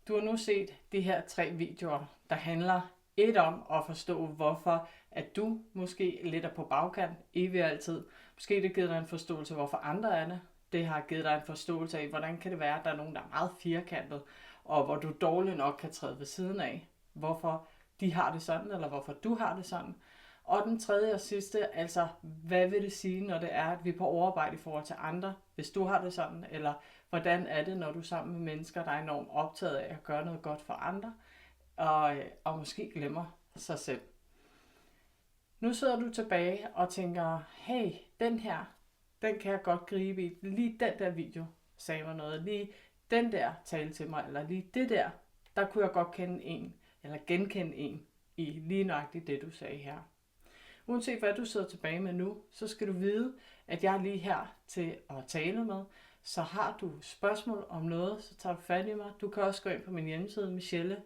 Du har nu set de her 3 videoer, der handler et om at forstå, hvorfor at du måske lidt er på bagkant, evig altid. Måske det givet dig en forståelse, hvorfor andre er det. Det har givet dig en forståelse af, hvordan kan det være, at der er nogen, der er meget firkantet, og hvor du dårligt nok kan træde ved siden af. Hvorfor de har det sådan, eller hvorfor du har det sådan. Og den tredje og sidste, altså hvad vil det sige, når det er, at vi er på overarbejde i forhold til andre, hvis du har det sådan, eller hvordan er det, når du er sammen med mennesker, der er enormt optaget af at gøre noget godt for andre, og måske glemmer sig selv. Nu sidder du tilbage og tænker, hey, den her, den kan jeg godt gribe i. Lige den der video sagde mig noget. Lige den der talte til mig, eller lige det der kunne jeg godt kende en, eller genkende en i lige nøjagtigt det, du sagde her. Uanset hvad du sidder tilbage med nu, så skal du vide, at jeg er lige her til at tale med. Så har du spørgsmål om noget, så tager du fat i mig. Du kan også gå ind på min hjemmeside, Michelle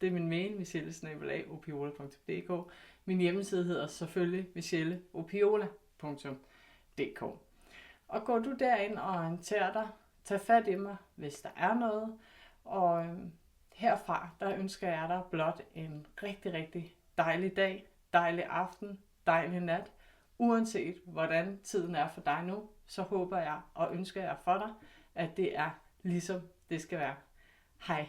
det er min mail, michelle@opiola.dk. Min hjemmeside hedder selvfølgelig michelleopiola.dk. Og går du derind og orienterer dig, tag fat i mig, hvis der er noget. Og herfra, der ønsker jeg dig blot en rigtig, rigtig dejlig dag, dejlig aften, dejlig nat. Uanset hvordan tiden er for dig nu, så håber jeg og ønsker jeg for dig, at det er ligesom det skal være. Hej.